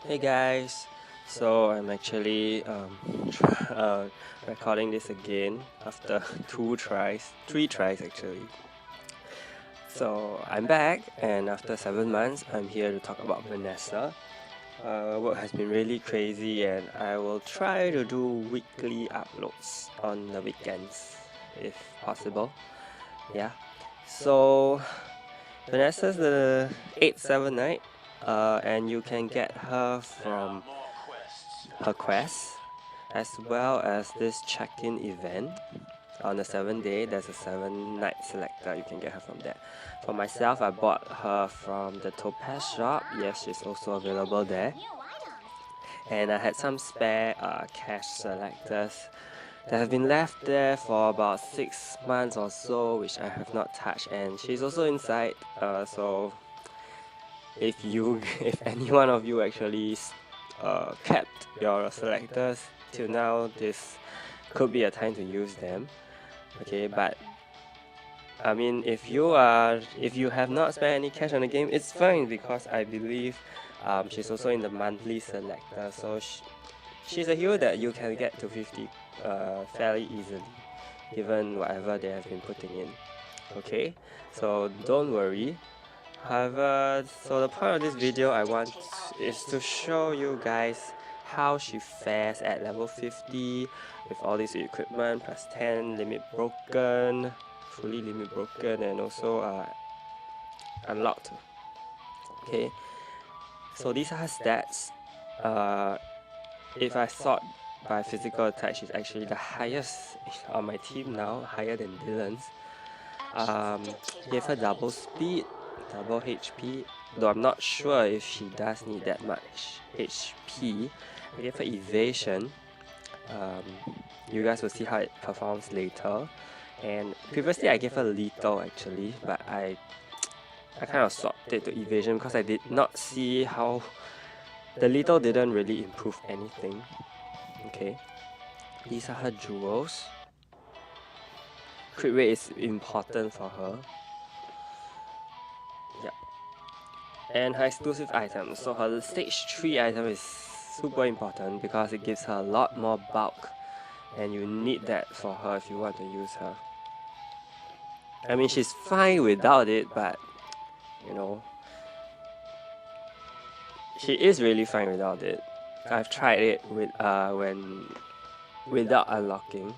Hey guys, so I'm actually recording this again after three tries actually. So I'm back, and after 7 months, I'm here to talk about Vanessa. Work has been really crazy, and I will try to do weekly uploads on the weekends if possible. Yeah. So Vanessa's the 8-7 night, and you can get her from her quest as well as this check-in event on the 7th day. There's a 7 night selector, you can get her from there. For myself, I bought her from the Topaz shop. Yes, she's also available there. And I had some spare cash selectors that have been left there for about 6 months or so, which I have not touched, and she's also inside. So if any one of you actually kept your selectors till now, this could be a time to use them. Okay, but I mean, if you have not spent any cash on the game, it's fine, because I believe she's also in the monthly selector, so she's a hero that you can get to 50 fairly easily, given whatever they have been putting in. Okay, so don't worry. However, so the point of this video I want is to show you guys how she fares at level 50 with all this equipment, plus 10 limit broken, fully limit broken, and also unlocked. Okay, so these are her stats. If I sort by physical attack, she's actually the highest on my team now, higher than Dylan's. Gave her double speed, double HP, though I'm not sure if she does need that much HP. I gave her evasion. Um, you guys will see how it performs later. And previously I gave her lethal actually, but I kind of swapped it to evasion because I did not see how the lethal didn't really improve anything. Okay, these are her jewels. Crit rate is important for her. Yep. And her exclusive item. So her stage 3 item is super important because it gives her a lot more bulk, and you need that for her if you want to use her. I mean, she's fine without it, but you know, she is really fine without it. I've tried it without unlocking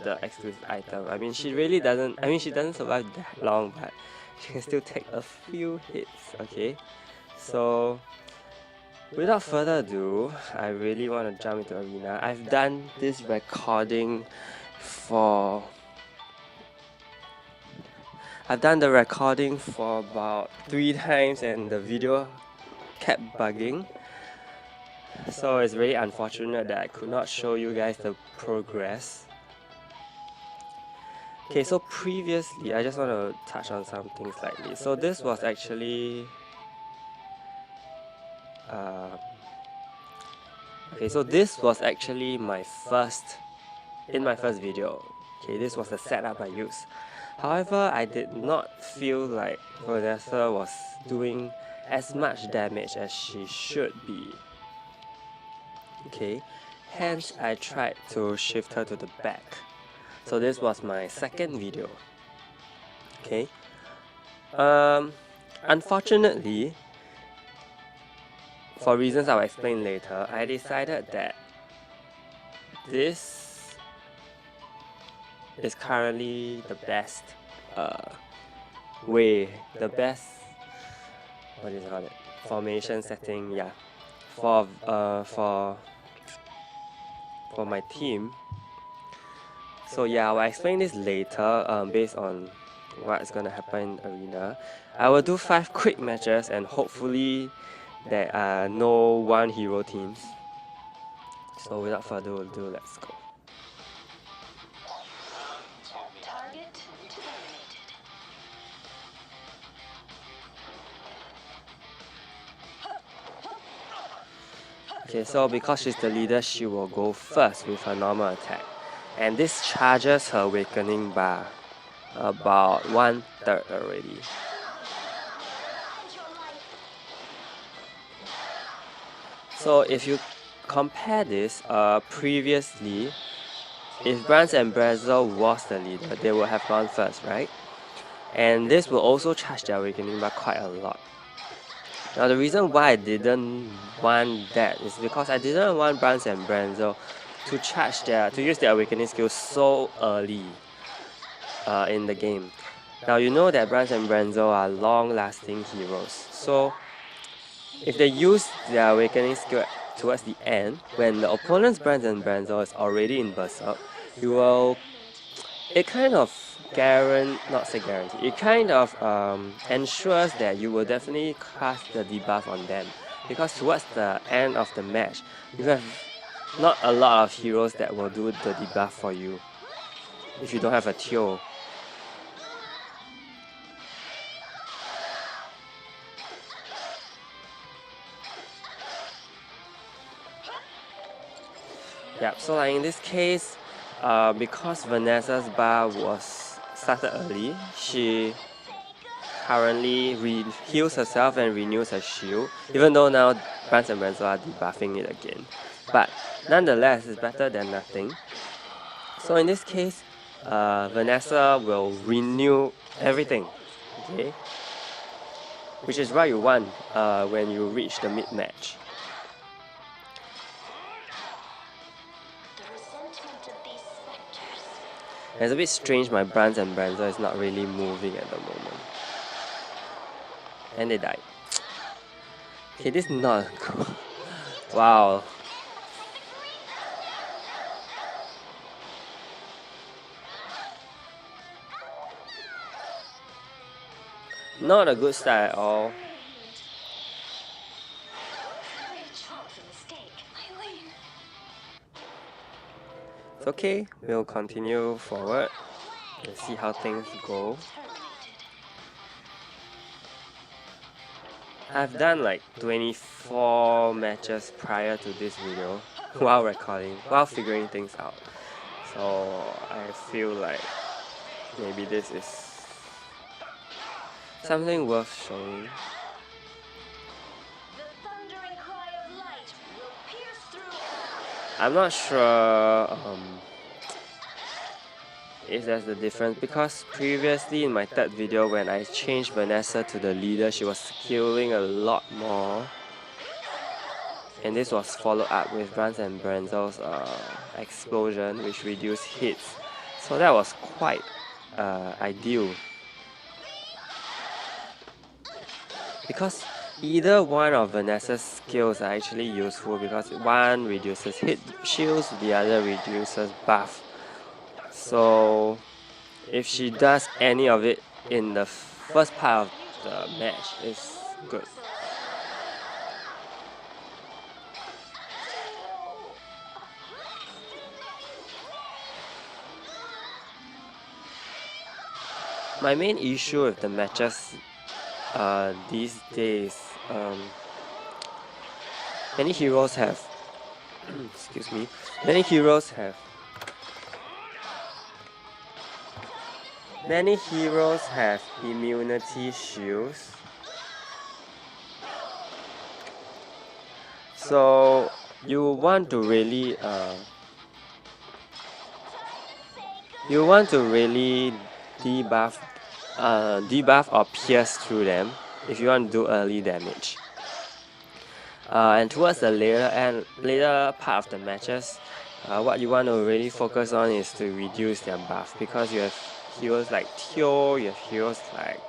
the exclusive item. I mean, she really doesn't. I mean, she doesn't survive that long, but she can still take a few hits. Okay, so without further ado, I really want to jump into arena. I've done this recording for. I've done the recording for about 3 times, and the video kept bugging. So it's really unfortunate that I could not show you guys the progress. Okay, so previously, I just want to touch on something slightly. So this was actually okay, so this was actually my first video. Okay, this was the setup I used. However, I did not feel like Vanessa was doing as much damage as she should be. Okay, hence I tried to shift her to the back. So this was my second video. Okay, unfortunately, for reasons I'll explain later, I decided that this is currently the best the best, what is it called, formation setting, yeah, for my team. So yeah, I'll explain this later based on what's gonna happen in arena. I will do 5 quick matches, and hopefully there are no one hero teams. So without further ado, let's go. Okay, so because she's the leader, she will go first with her normal attack. And this charges her awakening bar about 1/3 already. So if you compare this, previously, if Brands and Brazil was the leader, they would have gone first, right? And this will also charge their awakening by quite a lot. Now the reason why I didn't want that is because I didn't want Brands and Brazil to use their awakening skills so early in the game. Now you know that Brands and Brazil are long-lasting heroes, so if they use their awakening skill towards the end, when the opponent's Brands and Brazil is already in Berserk, it kind of not say guarantee, it kind of ensures that you will definitely cast the debuff on them, because towards the end of the match, you have not a lot of heroes that will do the debuff for you if you don't have a Tio. Yeah, so like in this case, because Vanessa's bar was started early, she currently heals herself and renews her shield, even though now Brands and Brazil are debuffing it again. But nonetheless, it's better than nothing. So in this case, Vanessa will renew everything, okay? Which is what you want when you reach the mid-match. It's a bit strange my Brands and Brazil is not really moving at the moment. And they died. Okay, this is not good. Wow. Not a good start at all. It's okay, we'll continue forward and see how things go. I've done like 24 matches prior to this video while figuring things out. So I feel like maybe this is something worth showing. I'm not sure if there's a difference, because previously in my third video when I changed Vanessa to the leader, she was skilling a lot more, and this was followed up with Brands and Brazil's explosion, which reduced hits, so that was quite ideal, because either one of Vanessa's skills are actually useful, because one reduces hit shields, the other reduces buff. So if she does any of it in the first part of the match, it's good. My main issue with the matches these days, many heroes have excuse me, many heroes have immunity shields, so you want to really debuff or pierce through them if you want to do early damage. And towards the later part of the matches, what you want to really focus on is to reduce their buff, because you have heroes like Tio, you have heroes like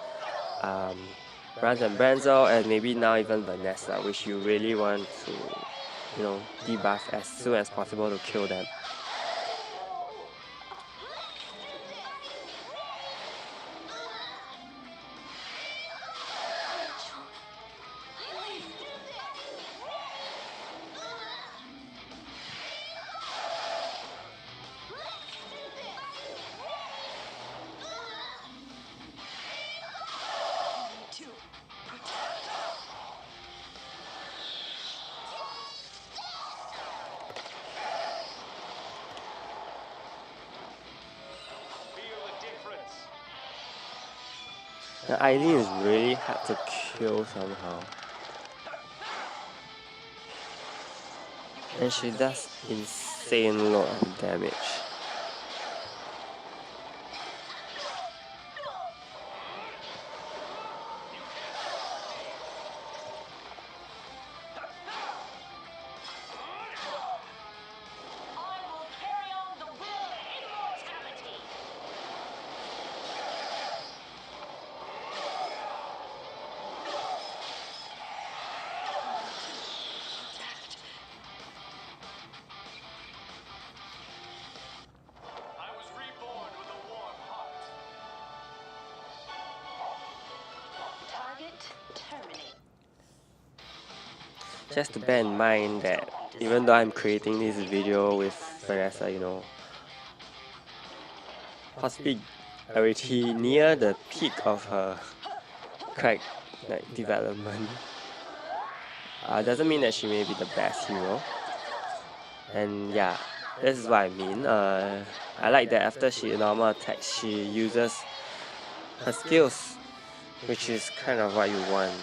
Brands and Brazil, and maybe now even Vanessa, which you really want to, debuff as soon as possible to kill them. The Eileen is really hard to kill somehow. and she does insane lot of damage. Just to bear in mind that even though I'm creating this video with Vanessa, you know, possibly already near the peak of her development, doesn't mean that she may be the best hero. And yeah, this is what I mean. I like that after she normal attacks, she uses her skills, which is kind of what you want.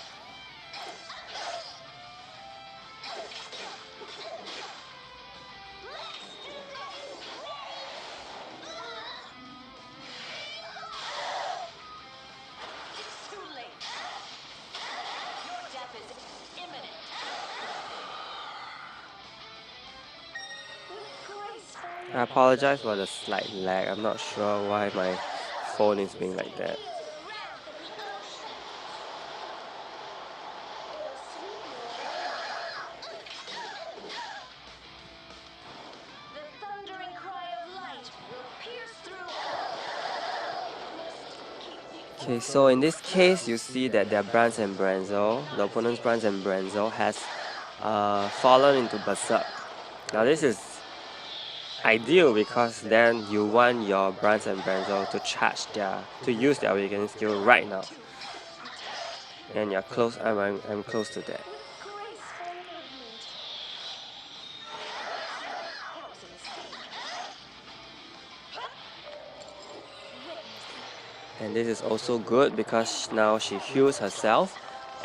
I apologize for the slight lag. I'm not sure why my phone is being like that. Okay, so in this case, you see that their Brands and Branzo, the opponent's Brands and Branzo has fallen into Berserk. Now this is ideal because then you want your Brands and Branzo to use their awakening skill right now. And you're close. I'm close to that. And this is also good because now she heals herself,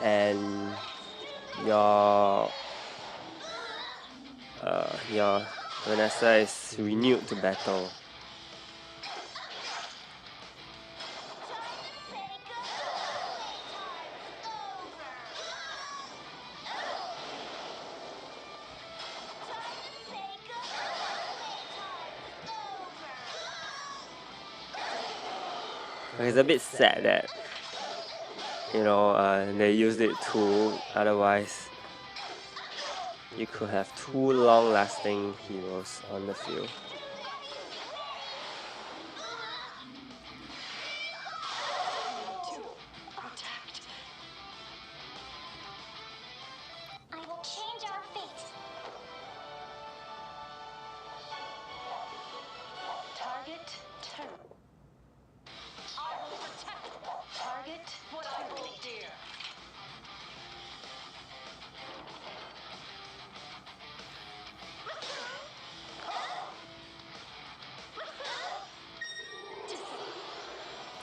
and your Vanessa is renewed to battle. It's a bit sad that, you know, they used it too. Otherwise, you could have two long-lasting heroes on the field.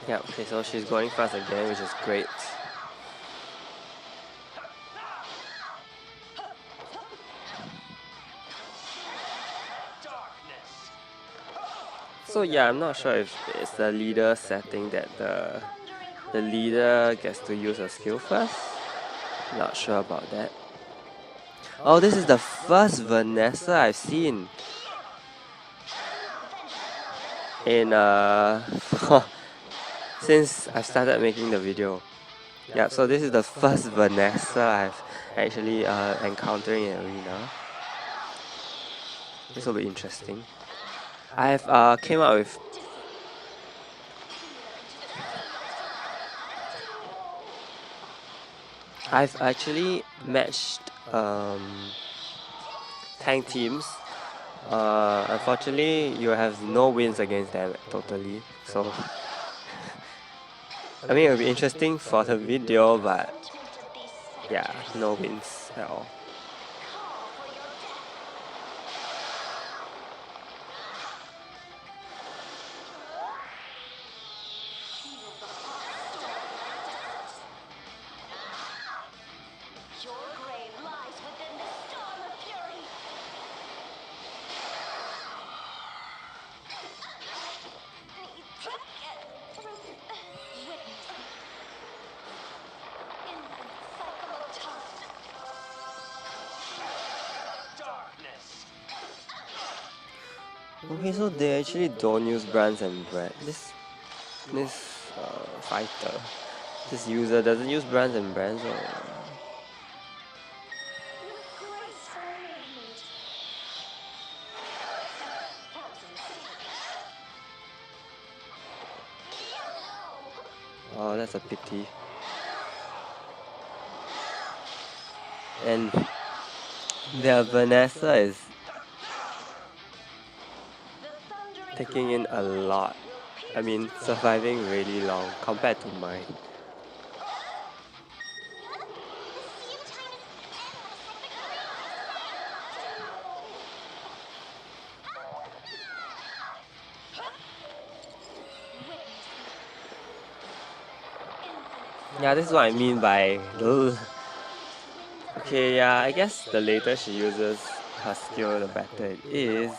Yeah, okay, so she's going fast again, which is great. So yeah, I'm not sure if it's the leader setting that the leader gets to use a skill first. Not sure about that. Oh, this is the first Vanessa I've seen in since I started making the video. Yeah, so this is the first Vanessa I've actually encountering in arena. This will be interesting. I've came up with I've actually matched tank teams. Unfortunately, you have no wins against them totally. So I mean, it'll be interesting for the video, but yeah, no wins at all. Okay, so they actually don't use brands and bread. This fighter, this user doesn't use brands and brands. Or oh, that's a pity. And their Vanessa is taking in a lot. I mean, surviving really long compared to mine. Yeah, this is what I mean by ugh. Okay, yeah, I guess the later she uses her skill, the better it is.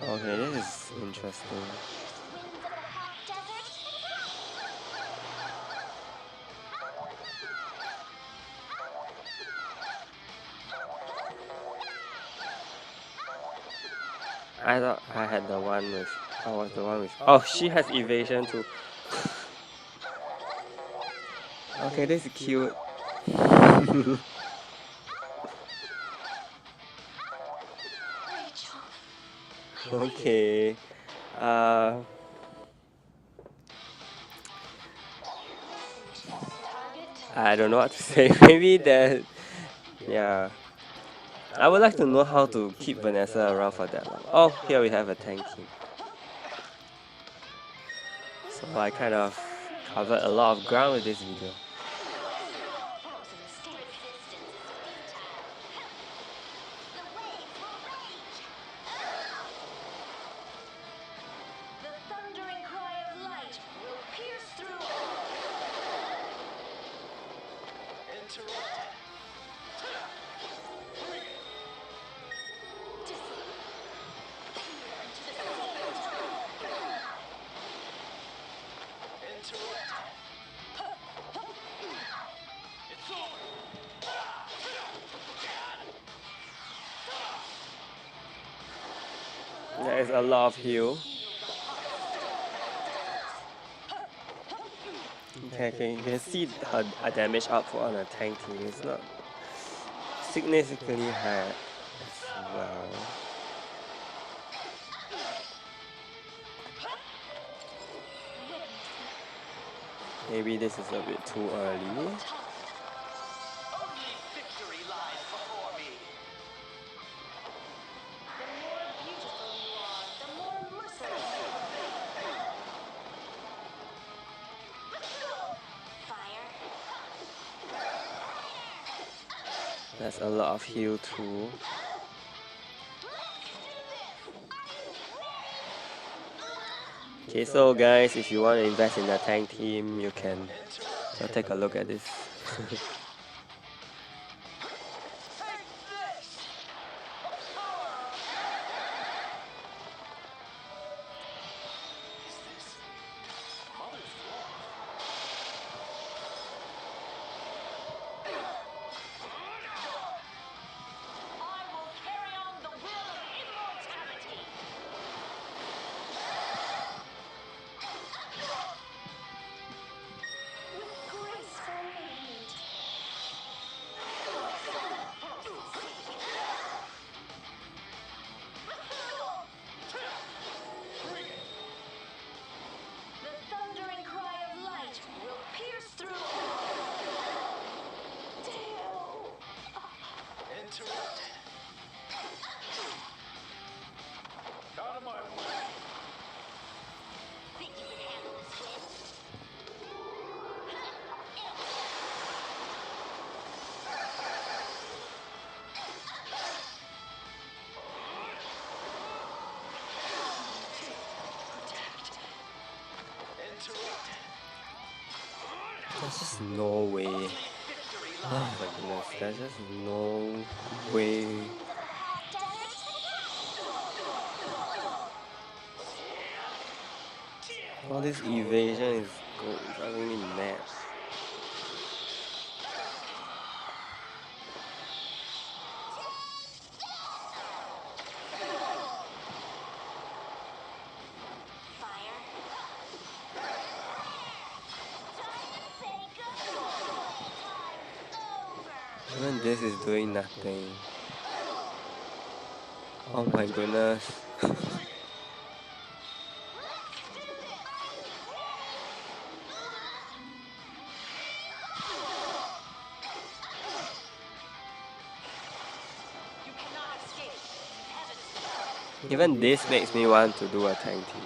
Okay, this is interesting. I thought I had the one with. I was the one with. Oh, she has evasion too. Okay, this is cute. Okay. Uh, I don't know what to say. Maybe that. Yeah. I would like to know how to keep Vanessa around for that long. Oh, here we have a tanking. So I kind of covered a lot of ground with this video. There is a lot of heal. Okay, you can see her damage output on her tank team. It's not significantly high as well. Maybe this is a bit too early. That's a lot of heal too. Okay, so guys, if you want to invest in a tank team, you can take a look at this. There's just no way. Oh my goodness, there's just no way. All this evasion is driving me mad. Even this is doing nothing. Oh my goodness. Even this makes me want to do a tank team.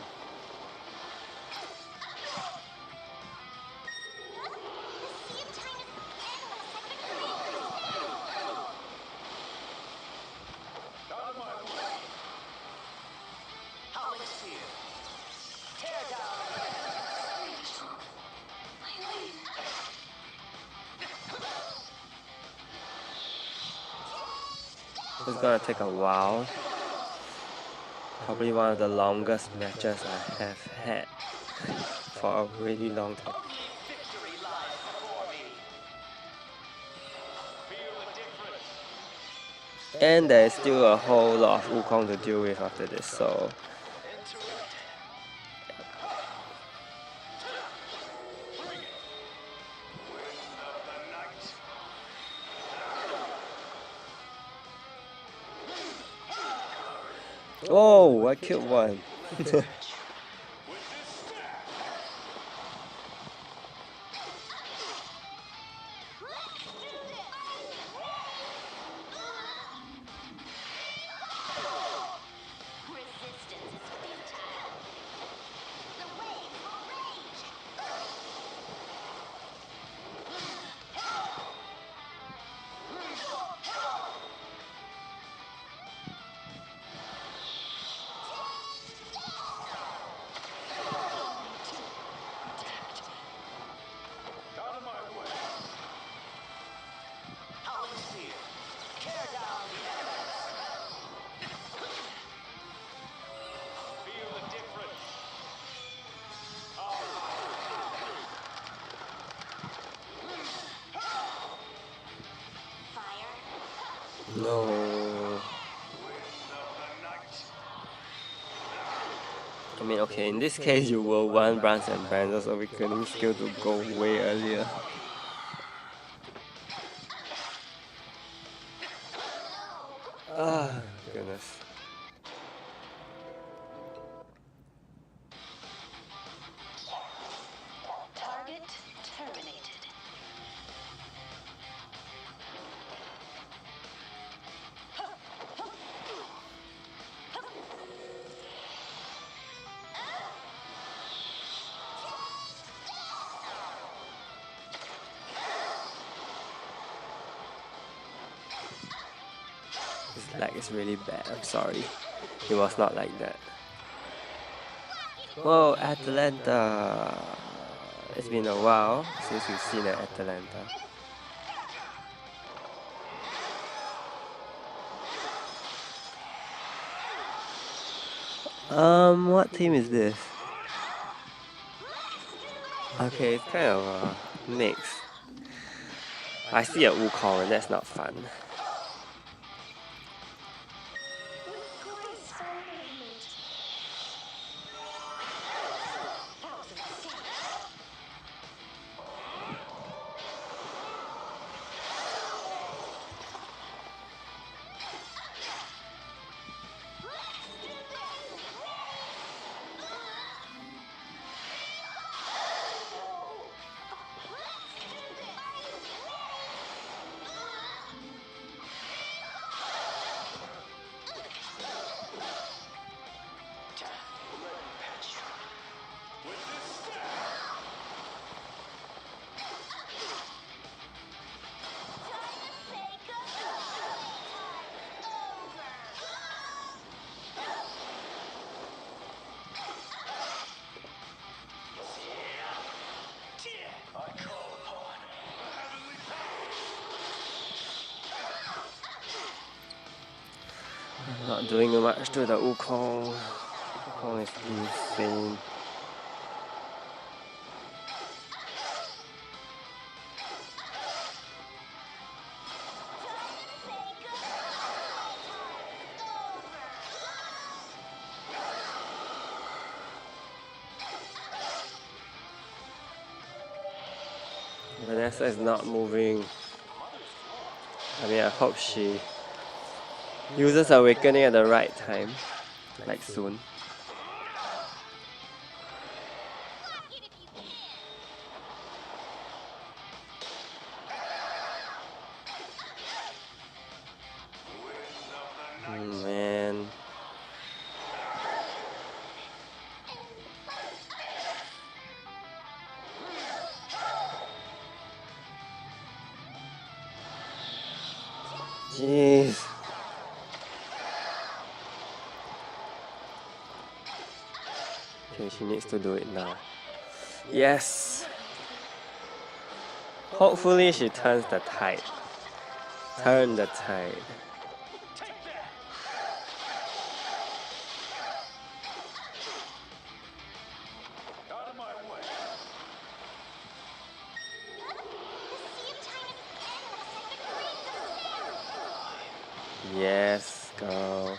It's gonna take a while. Probably one of the longest matches I have had for a really long time. And there's still a whole lot of Wukong to deal with after this, so oh, I killed one. No. I mean, okay, in this case you will want Brans and Brands so weakening skill to go way earlier. Ah, goodness. Target terminated. This lag is really bad, I'm sorry. It was not like that. Whoa, Atalanta! It's been a while since we've seen an Atalanta. What team is this? Okay, it's kind of a mix. I see a Wukong and that's not fun. Not doing much to the Wukong. Wukong is insane. Vanessa is not moving. I mean, I hope she uses Awakening at the right time, like soon. Man. Jeez. Okay, she needs to do it now. Yes! Hopefully she turns the tide. Turn the tide. Yes, go.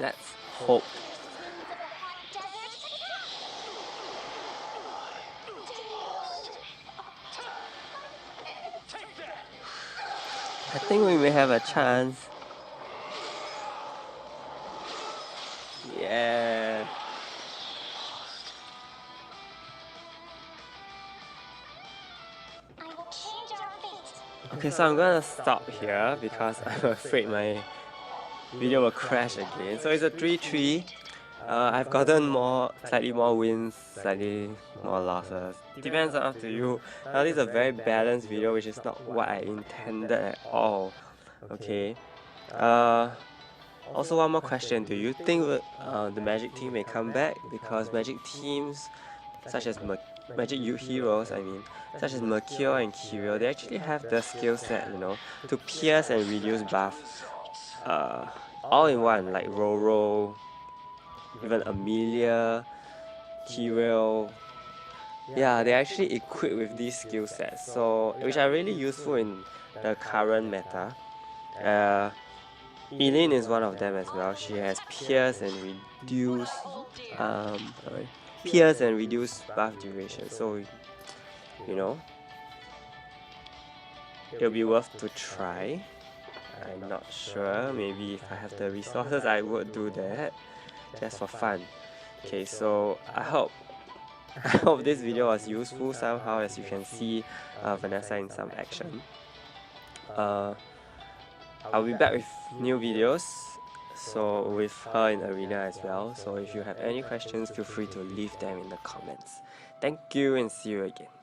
Let's hope. I think we may have a chance. Yeah. Okay, so I'm gonna stop here because I'm afraid my video will crash again. So it's a 3-3. I've gotten slightly more wins, slightly more losses. Depends on up to you. Now this is a very balanced video, which is not what I intended at all. Okay. Also one more question. Do you think the Magic team may come back? Because Magic teams such as Magic Heroes, such as Mercure and Kirill, they actually have the skill set, to pierce and reduce buff. All in one, like Roro, even Amelia, Kirill. Yeah, they're actually equipped with these skill sets, which are really useful in the current meta. Eileen is one of them as well. She has pierce and reduce buff duration. So, it'll be worth to try. I'm not sure. Maybe if I have the resources, I would do that just for fun. Okay, so I hope this video was useful somehow. As you can see, Vanessa in some action. I'll be back with new videos, so with her in Arena as well. So if you have any questions, feel free to leave them in the comments. Thank you and see you again.